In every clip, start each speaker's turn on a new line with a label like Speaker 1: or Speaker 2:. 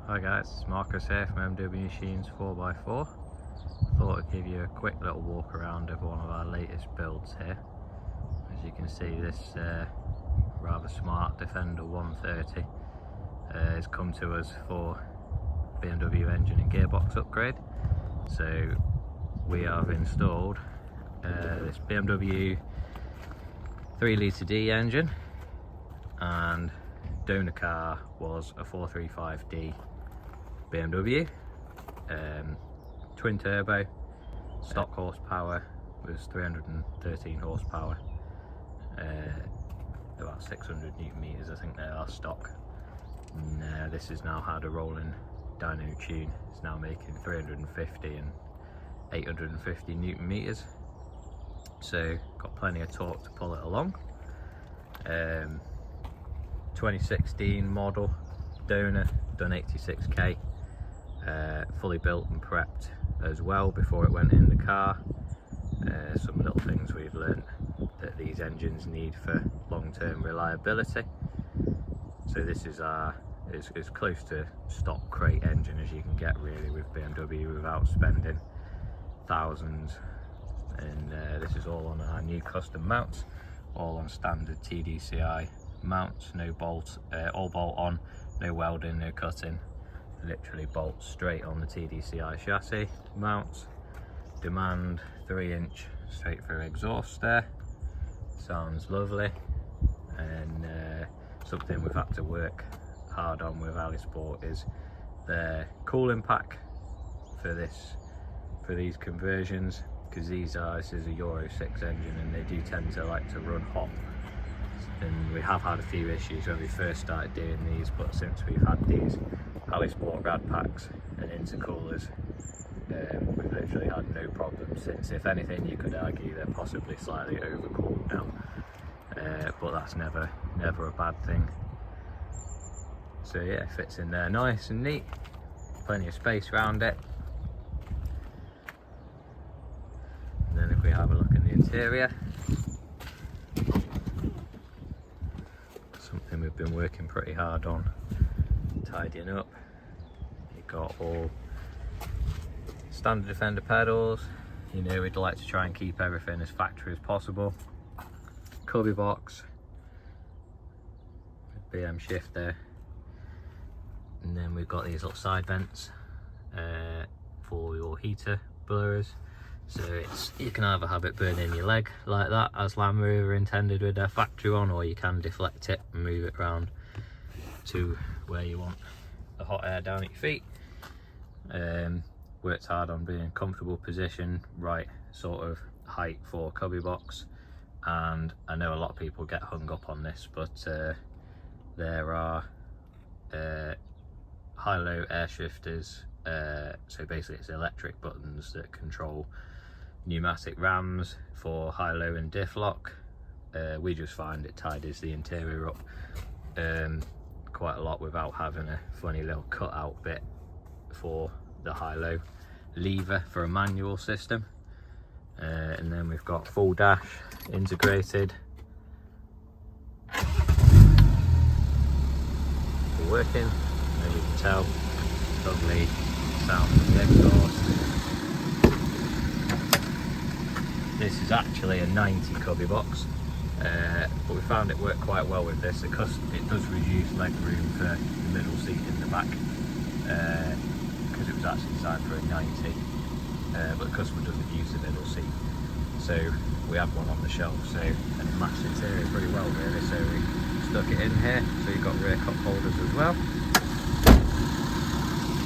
Speaker 1: Hi guys, it's Marcus here from BMW Machines 4x4. Thought I'd give you a quick little walk around of one of our latest builds here. As you can see, this rather smart Defender 130 has come to us for BMW engine and gearbox upgrade. So we have installed this BMW 3 litre D engine, and donor car was a 435D BMW, twin turbo, stock horsepower was 313 horsepower, about 600 newton meters I think they are stock, and this has now had a rolling dyno tune. It's now making 350 and 850 newton meters, so got plenty of torque to pull it along. 2016 model donor, done 86k, fully built and prepped as well before it went in the car. Some little things we've learned that these engines need for long-term reliability. So this is as close to stock crate engine as you can get really with BMW without spending thousands, and this is all on our new custom mounts, all on standard TDCI mounts, no bolt, all bolt on, no welding, no cutting, literally bolt straight on the TDCI chassis mounts. Demand 3-inch straight through exhaust there, sounds lovely, and something we've had to work hard on with Alisport is the cooling pack for these conversions, because this is a Euro 6 engine and they do tend to like to run hot. And we have had a few issues when we first started doing these, but since we've had these Alisport rad packs and intercoolers, we've literally had no problems since. If anything, you could argue they're possibly slightly overcooled now, but that's never a bad thing. So yeah, it fits in there nice and neat, plenty of space around it. And then if we have a look in the interior, something we've been working pretty hard on tidying up. You've got all standard Defender pedals, you know we'd like to try and keep everything as factory as possible. Cubby box, BM shifter, and then we've got these little side vents for your heater blowers. So you can either have it burn in your leg like that, as Land Rover intended with their factory one, or you can deflect it and move it around to where you want the hot air down at your feet. Worked hard on being in a comfortable position, right sort of height for cubby box, and I know a lot of people get hung up on this, but there are high-low air shifters, so basically it's electric buttons that control pneumatic rams for high-low and diff lock. We just find it tidies the interior up quite a lot without having a funny little cutout bit for the high-low lever for a manual system. And then we've got full dash integrated, working, and you can tell lovely sound of the exhaust. This is actually a 90 cubby box, but we found it worked quite well with this because it does reduce leg room for the middle seat in the back, because it was actually designed for a 90, but the customer doesn't use the middle seat, so we had one on the shelf, and it matched the interior pretty well really, so we stuck it in here. So you've got rear cup holders as well,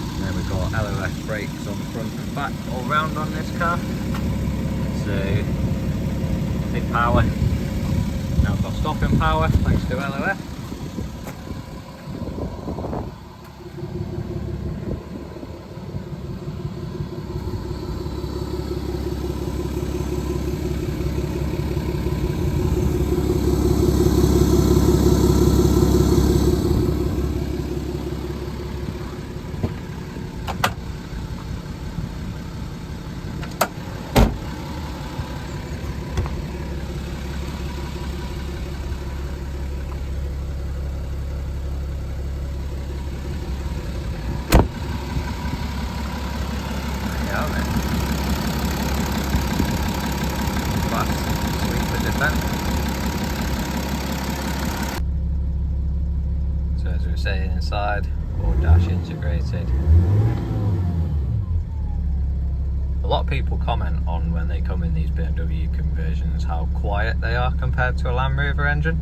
Speaker 1: and then we've got LOS brakes on the front and back all round on this car. So big power. Now I've got stopping power thanks to LOS. inside, or dash integrated. A lot of people comment on when they come in these BMW conversions how quiet they are compared to a Land Rover engine.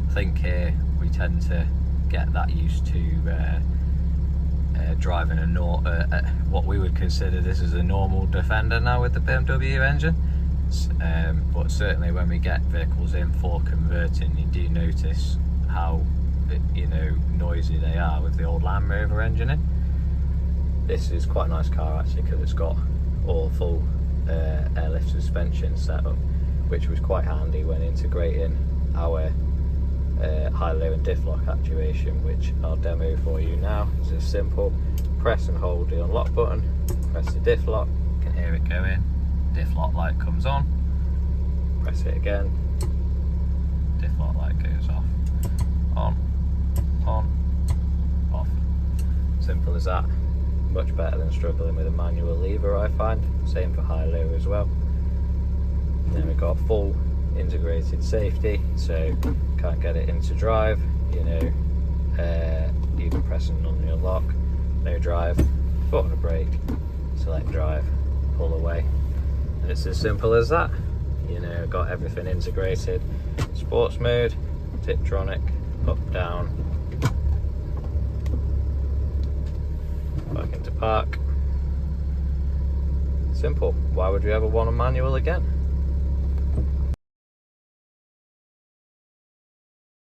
Speaker 1: I think here we tend to get that used to driving what we would consider this as a normal Defender now with the BMW engine. But certainly when we get vehicles in for converting, you do notice how noisy they are with the old Land Rover engine in. This is quite a nice car actually, because it's got all full airlift suspension setup, which was quite handy when integrating our high-low and diff lock actuation, which I'll demo for you now. It's just simple: press and hold the unlock button, press the diff lock, you can hear it go in, diff lock light comes on, press it again, diff lock light goes off, on, off. Simple as that. Much better than struggling with a manual lever, I find. Same for high-low as well. And then we've got full integrated safety, so can't get it into drive, even pressing on the unlock, no drive, foot on the brake, select drive, pull away. And it's as simple as that. Got everything integrated. Sports mode, Tiptronic, up, down, back into park. Simple. Why would we ever want a manual again?